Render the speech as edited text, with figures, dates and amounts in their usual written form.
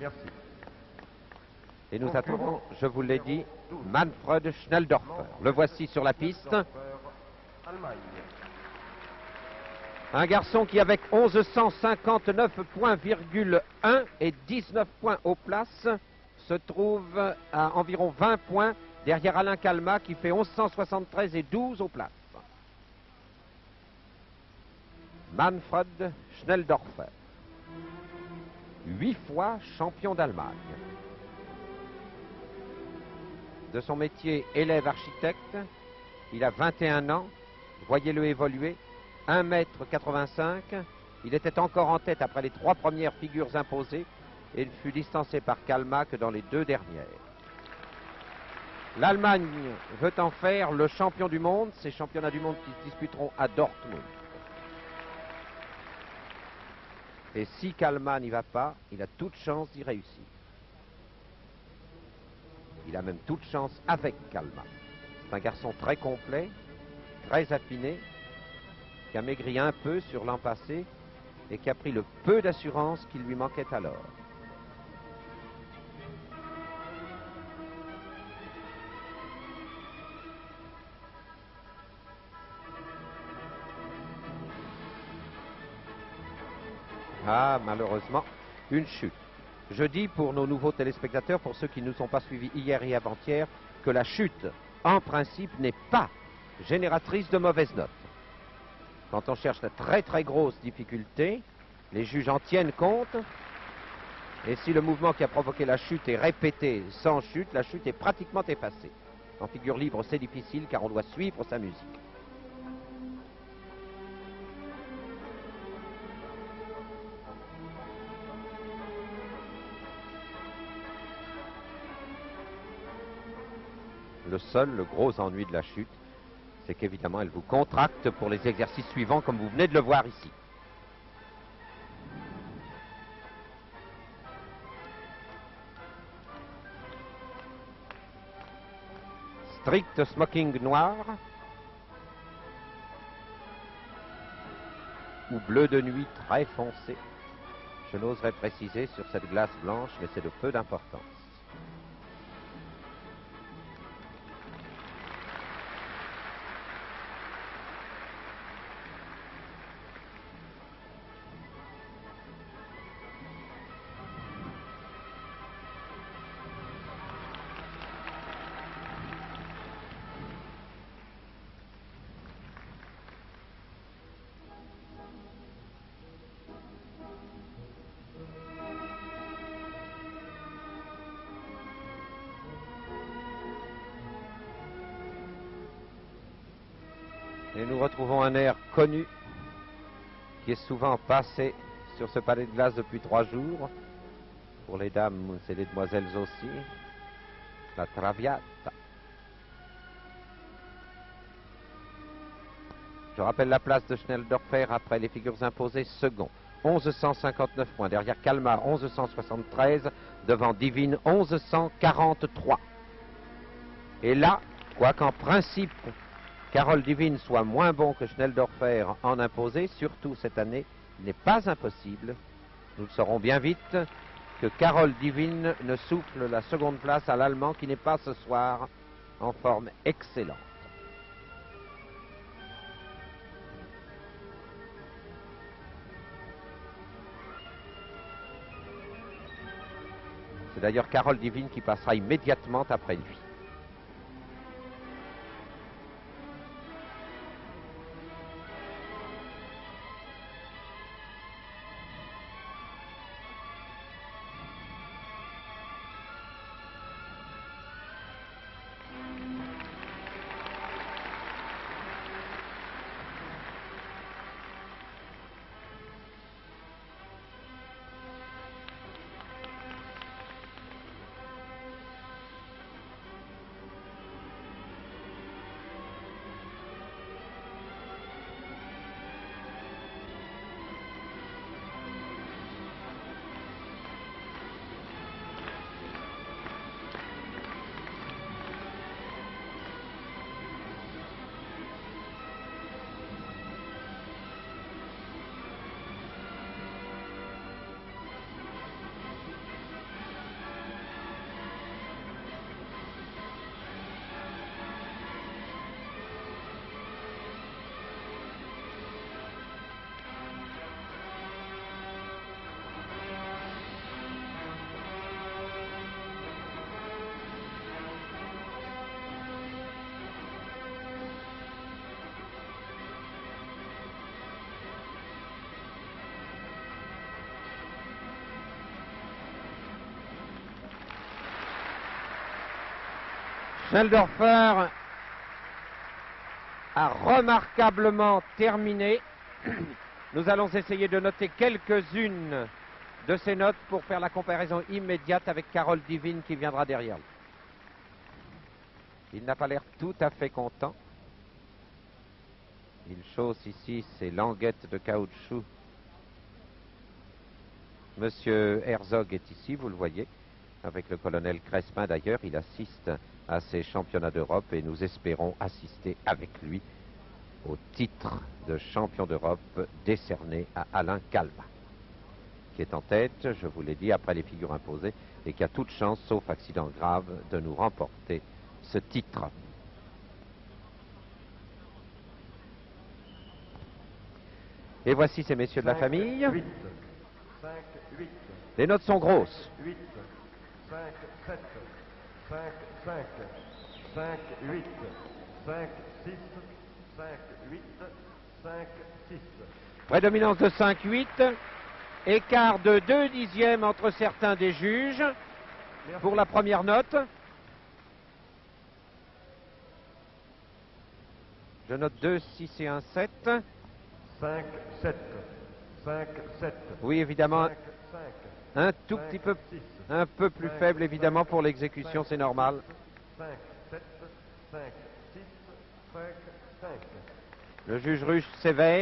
Merci. Et nous attendons, je vous l'ai dit, Manfred Schnelldorfer. Le voici sur la piste. Allemagne. Un garçon qui, avec 1159 points,1 et 19 points aux places, se trouve à environ 20 points derrière Alain Calmat qui fait 1173 et 12 aux places. Manfred Schnelldorfer, 8 fois champion d'Allemagne. De son métier élève architecte, il a 21 ans, voyez-le évoluer, 1,85 m, il était encore en tête après les 3 premières figures imposées et ne fut distancé par Calmat que dans les 2 dernières. L'Allemagne veut en faire le champion du monde, ces championnats du monde qui se disputeront à Dortmund. Et si Calmat n'y va pas, il a toute chance d'y réussir. Il a même toute chance avec Calmat. C'est un garçon très complet, très affiné, qui a maigri un peu sur l'an passé et qui a pris le peu d'assurance qui lui manquait alors. Ah, malheureusement, une chute. Je dis pour nos nouveaux téléspectateurs, pour ceux qui ne nous ont pas suivis hier et avant-hier, que la chute, en principe, n'est pas génératrice de mauvaises notes. Quand on cherche de très très grosses difficultés, les juges en tiennent compte. Et si le mouvement qui a provoqué la chute est répété sans chute, la chute est pratiquement effacée. En figure libre, c'est difficile car on doit suivre sa musique. Le gros ennui de la chute, c'est qu'évidemment, elle vous contracte pour les exercices suivants, comme vous venez de le voir ici. Strict smoking noir ou bleu de nuit très foncé. Je n'oserais préciser sur cette glace blanche, mais c'est de peu d'importance. Et nous retrouvons un air connu qui est souvent passé sur ce palais de glace depuis 3 jours. Pour les dames et les demoiselles aussi, la Traviata. Je rappelle la place de Schnelldorfer après les figures imposées, second. 1159 points, derrière Calmat 1173, devant Divine 1143. Et là, quoiqu'en principe Carole Divine soit moins bon que Schnelldorfer en imposé, surtout cette année, il n'est pas impossible, nous le saurons bien vite, que Carole Divine ne souffle la seconde place à l'Allemand qui n'est pas ce soir en forme excellente. C'est d'ailleurs Carole Divine qui passera immédiatement après lui. Schnelldorfer a remarquablement terminé. Nous allons essayer de noter quelques-unes de ces notes pour faire la comparaison immédiate avec Carole Divine qui viendra derrière lui. Il n'a pas l'air tout à fait content. Il chausse ici ses languettes de caoutchouc. Monsieur Herzog est ici, vous le voyez, avec le colonel Crespin d'ailleurs. Il assiste à ces championnats d'Europe et nous espérons assister avec lui au titre de champion d'Europe décerné à Alain Calma, qui est en tête, je vous l'ai dit, après les figures imposées, et qui a toute chance, sauf accident grave, de nous remporter ce titre. Et voici ces messieurs de la famille. 8, 5, 8. Les notes sont grosses. 8, 5, 7, 5, 5, 5, 8, 5, 6, 5, 8, 5, 6. Prédominance de 5-8. Écart de 2 dixièmes entre certains des juges pour la première note. Je note 2, 6 et 1, 7. 5, 7. 5, 7. Oui, évidemment, 5, 5. un tout petit peu, un peu plus faible, évidemment, pour l'exécution, c'est normal. 5, 7, 5, 6, 5, 5. Le juge russe sévère.